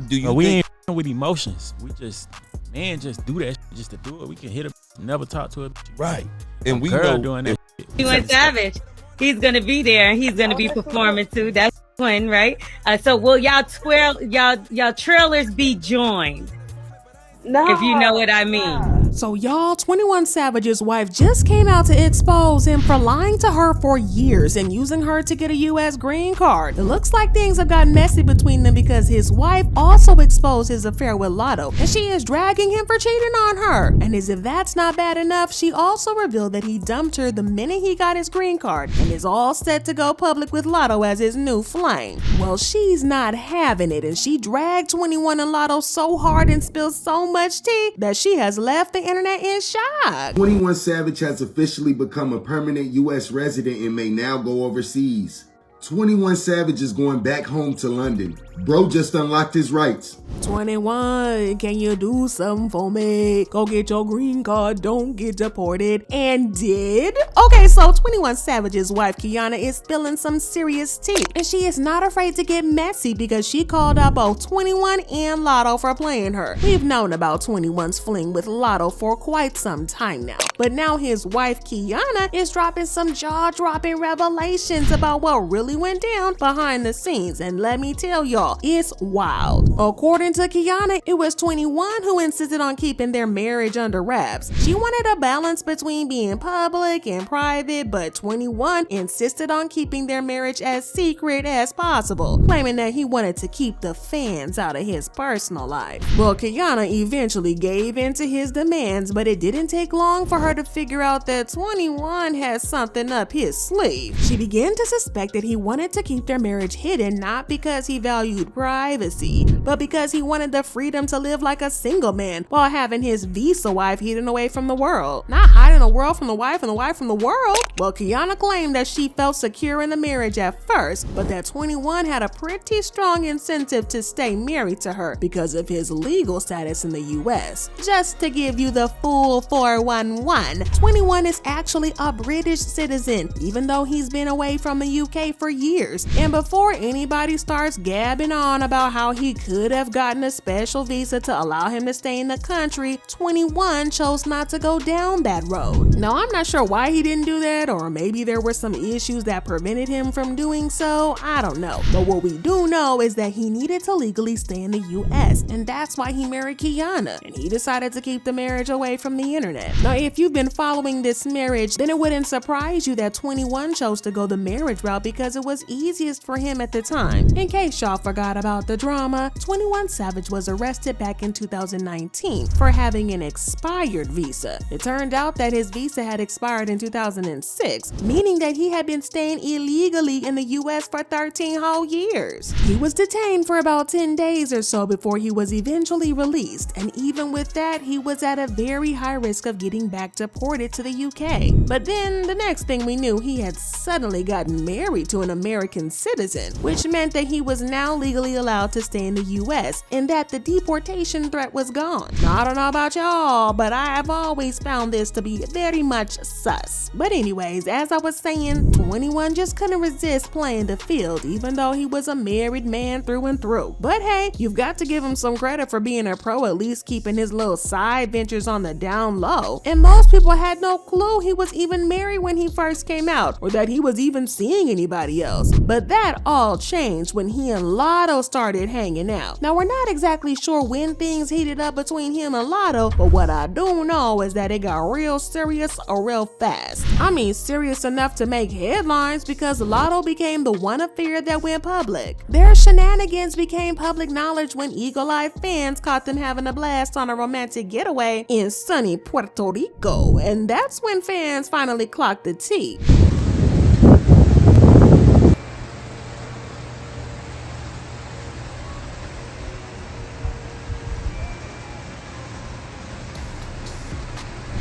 Do you we think ain't with emotions. We just do that shit just to do it. We can hit her, never talk to her. right? And we Girl know doing that. 21 Savage. He's gonna be there. He's gonna be performing too. That's one, right? So will y'all trailers be joined? No. If you know what I mean. So y'all, 21 Savage's wife just came out to expose him for lying to her for years and using her to get a US green card. It looks like things have gotten messy between them because his wife also exposed his affair with Latto, and she is dragging him for cheating on her. And as if that's not bad enough, she also revealed that he dumped her the minute he got his green card and is all set to go public with Latto as his new flame. Well, she's not having it, and she dragged 21 and Latto so hard and spilled so much tea that she has left the internet in shock. 21 Savage has officially become a permanent U.S. resident and may now go overseas. 21 Savage is going back home to London. Bro just unlocked his rights. 21, can you do something for me? Go get your green card, don't get deported. And did? Okay, so 21 Savage's wife Kiana is spilling some serious tea, and she is not afraid to get messy because she called out both 21 and Latto for playing her. We've known about 21's fling with Latto for quite some time now, but now his wife Kiana is dropping some jaw-dropping revelations about what really went down behind the scenes, and let me tell y'all, it's wild. According to Kiana, it was 21 who insisted on keeping their marriage under wraps. She wanted a balance between being public and private, but 21 insisted on keeping their marriage as secret as possible, claiming that he wanted to keep the fans out of his personal life. Well, Kiana eventually gave in to his demands, but it didn't take long for her to figure out that 21 had something up his sleeve. She began to suspect that he wanted to keep their marriage hidden, not because he valued privacy, but because he wanted the freedom to live like a single man while having his visa wife hidden away from the world. Not hiding the world from the wife and the wife from the world. Well, Kiana claimed that she felt secure in the marriage at first, but that 21 had a pretty strong incentive to stay married to her because of his legal status in the US. Just to give you the full 411, 21 is actually a British citizen, even though he's been away from the UK for years. And before anybody starts gabbing on about how he could have gotten a special visa to allow him to stay in the country, 21 chose not to go down that road. Now, I'm not sure why he didn't do that, or maybe there were some issues that prevented him from doing so, I don't know. But what we do know is that he needed to legally stay in the US, and that's why he married Kiana, and he decided to keep the marriage away from the internet. Now, if you've been following this marriage, then it wouldn't surprise you that 21 chose to go the marriage route because it was easiest for him at the time. In case y'all forgot about the drama, 21 Savage was arrested back in 2019 for having an expired visa. It turned out that his visa had expired in 2006, meaning that he had been staying illegally in the US for 13 whole years. He was detained for about 10 days or so before he was eventually released, and even with that, he was at a very high risk of getting back deported to the UK. But then the next thing we knew, he had suddenly gotten married to an American citizen, which meant that he was now legally allowed to stay in the US and that the deportation threat was gone. Now, I don't know about y'all, but I have always found this to be very much sus. But anyways, as I was saying, 21 just couldn't resist playing the field, even though he was a married man through and through. But hey, you've got to give him some credit for being a pro, at least keeping his little side ventures on the down low. And most people had no clue he was even married when he first came out, or that he was even seeing anybody else. But that all changed when he and Latto started hanging out. Now, we're not exactly sure when things heated up between him and Latto, but what I do know is that it got real serious real fast. I mean, serious enough to make headlines because Latto became the one affair that went public. Their shenanigans became public knowledge when Eagle Eye fans caught them having a blast on a romantic getaway in sunny Puerto Rico, and that's when fans finally clocked the tea.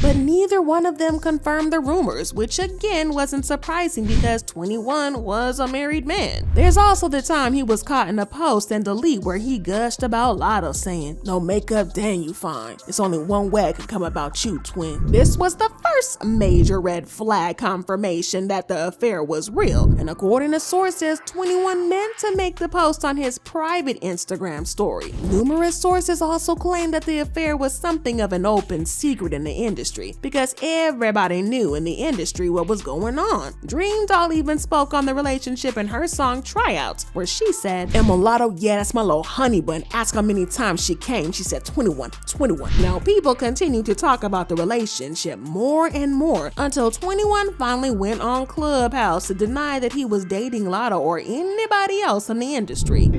But neither one of them confirmed the rumors, which again wasn't surprising because 21 was a married man. There's also the time he was caught in a post and delete where he gushed about Latto saying, "No makeup, dang you fine. It's only one way it can come about you, twin." This was the first major red flag confirmation that the affair was real, and according to sources, 21 meant to make the post on his private Instagram story. Numerous sources also claim that the affair was something of an open secret in the industry because everybody knew in the industry what was going on. Dream Doll even spoke on the relationship in her song Tryouts, where she said, "And Mulatto, yeah, that's my little honey bun. Ask how many times she came. She said 21, 21. Now people continue to talk about the relationship more and more until 21 finally went on Clubhouse to deny that he was dating Latto or anybody else in the industry.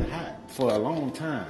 For a long time,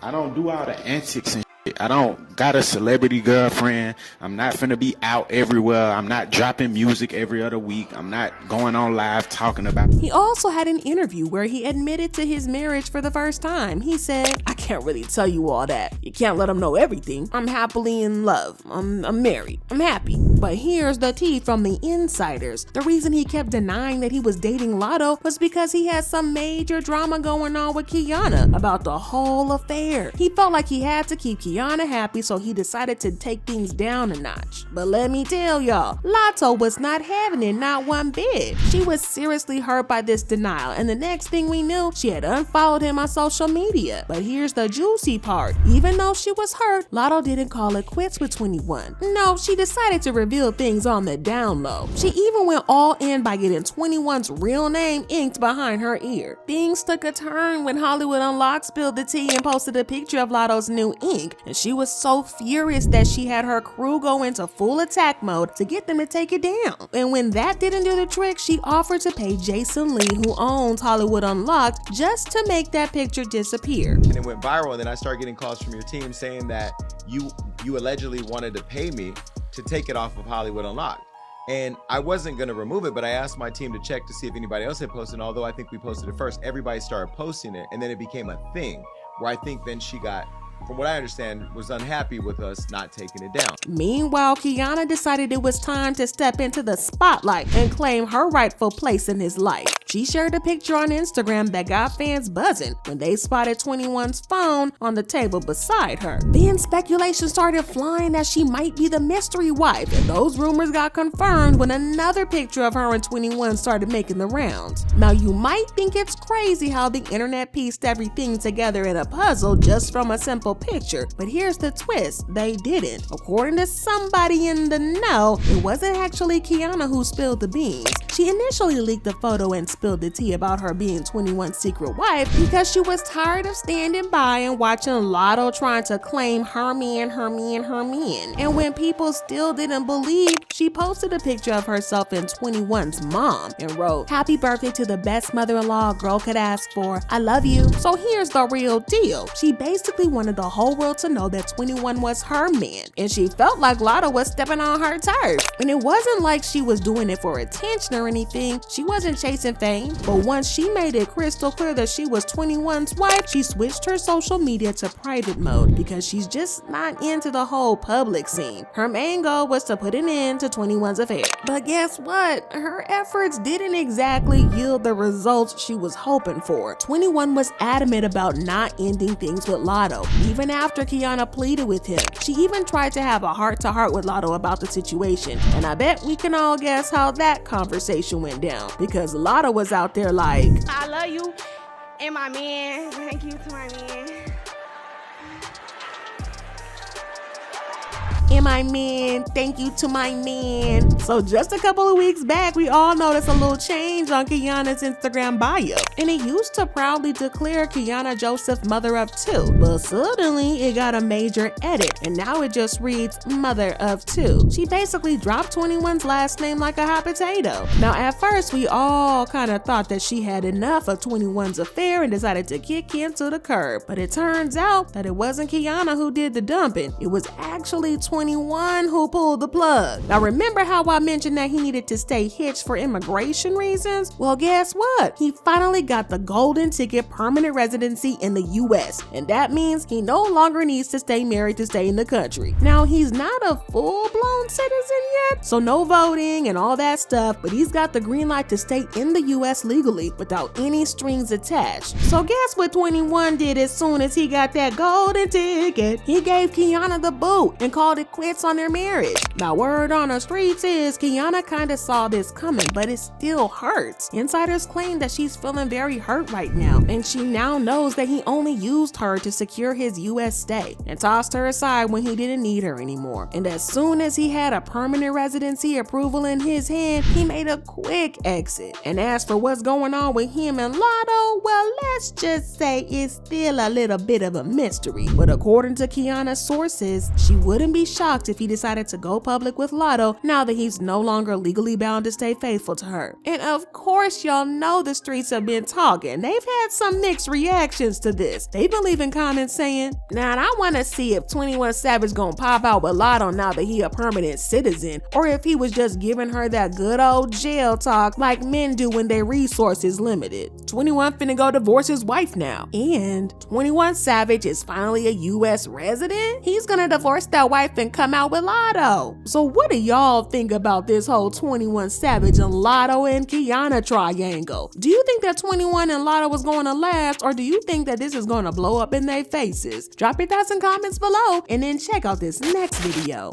I don't do all the antics and shit. I don't got a celebrity girlfriend. I'm not finna be out everywhere. I'm not dropping music every other week. I'm not going on live talking about." He also had an interview where he admitted to his marriage for the first time. He said, "I can't really tell you all that. You can't let them know everything. I'm happily in love. I'm married. I'm happy." But here's the tea from the insiders. The reason he kept denying that he was dating Latto was because he had some major drama going on with Kiana about the whole affair. He felt like he had to keep Kiana happy, so he decided to take things down a notch. But let me tell y'all, Latto was not having it, not one bit. She was seriously hurt by this denial, and the next thing we knew, she had unfollowed him on social media. But here's the juicy part. Even though she was hurt, Latto didn't call it quits with 21. No, she decided to reveal things on the down low. She even went all in by getting 21's real name inked behind her ear. Things took a turn when Hollywood Unlocked spilled the tea and posted a picture of Latto's new ink, and she was so furious that she had her crew go into full attack mode to get them to take it down. And when that didn't do the trick, she offered to pay Jason Lee, who owns Hollywood Unlocked, just to make that picture disappear. And it went viral, and then I started getting calls from your team saying that you allegedly wanted to pay me to take it off of Hollywood Unlocked. And I wasn't going to remove it, but I asked my team to check to see if anybody else had posted. And although I think we posted it first, everybody started posting it, and then it became a thing where I think then she got, from what I understand, was unhappy with us not taking it down. Meanwhile, Kiana decided it was time to step into the spotlight and claim her rightful place in his life. She shared a picture on Instagram that got fans buzzing when they spotted 21's phone on the table beside her. Then speculation started flying that she might be the mystery wife, and those rumors got confirmed when another picture of her and 21 started making the rounds. Now you might think it's crazy how the internet pieced everything together in a puzzle just from a simple picture, but here's the twist: they didn't. According to somebody in the know, it wasn't actually Kiana who spilled the beans. She initially leaked the photo and spilled the tea about her being 21's secret wife because she was tired of standing by and watching Latto trying to claim her man, her man, her man. And when people still didn't believe, she posted a picture of herself and 21's mom and wrote, "Happy birthday to the best mother-in-law a girl could ask for. I love you." So here's the real deal. She basically wanted the whole world to know that 21 was her man, and she felt like Latto was stepping on her turf. And it wasn't like she was doing it for attention or anything. She wasn't chasing fame, but once she made it crystal clear that she was 21's wife, she switched her social media to private mode because she's just not into the whole public scene. Her main goal was to put an end to 21's affair. But guess what? Her efforts didn't exactly yield the results she was hoping for. 21 was adamant about not ending things with Latto, even after Kiana pleaded with him. She even tried to have a heart-to-heart with Latto about the situation, and I bet we can all guess how that conversation went down, because Latto was out there like, "I love you and my man. Thank you to my man." "And my man, thank you to my man." So just a couple of weeks back, we all noticed a little change on Kiana's Instagram bio, and it used to proudly declare Kiana Joseph mother of two, but suddenly it got a major edit, and now it just reads mother of two. She basically dropped 21's last name like a hot potato. Now at first, we all kind of thought that she had enough of 21's affair and decided to kick him to the curb, but it turns out that it wasn't Kiana who did the dumping. It was actually 21 21 who pulled the plug. Now remember how I mentioned that he needed to stay hitched for immigration reasons? Well, guess what? He finally got the golden ticket permanent residency in the US, and that means he no longer needs to stay married to stay in the country. Now he's not a full-blown citizen yet, so no voting and all that stuff, but he's got the green light to stay in the US legally without any strings attached. So guess what 21 did as soon as he got that golden ticket? He gave Kiana the boot and called it quits on their marriage. Now word on the streets is Kiana kinda saw this coming, but it still hurts. Insiders claim that she's feeling very hurt right now, and she now knows that he only used her to secure his US stay and tossed her aside when he didn't need her anymore. And as soon as he had a permanent residency approval in his hand, he made a quick exit. And as for what's going on with him and Latto, well, let's just say it's still a little bit of a mystery. But according to Kiana's sources, she wouldn't be shocked if he decided to go public with Latto now that he's no longer legally bound to stay faithful to her. And of course, y'all know the streets have been talking. They've had some mixed reactions to this. They've been leaving comments saying, "Now I want to see if 21 Savage gonna pop out with Latto now that he a permanent citizen, or if he was just giving her that good old jail talk like men do when their resources limited." 21 finna go divorce his wife now, and 21 Savage is finally a US resident. He's gonna divorce that wife and come out with Latto. So what do y'all think about this whole 21 Savage and Latto and Kiana triangle? Do you think that 21 and Latto was going to last, or do you think that this is going to blow up in their faces? Drop your thoughts and comments below, and then check out this next video.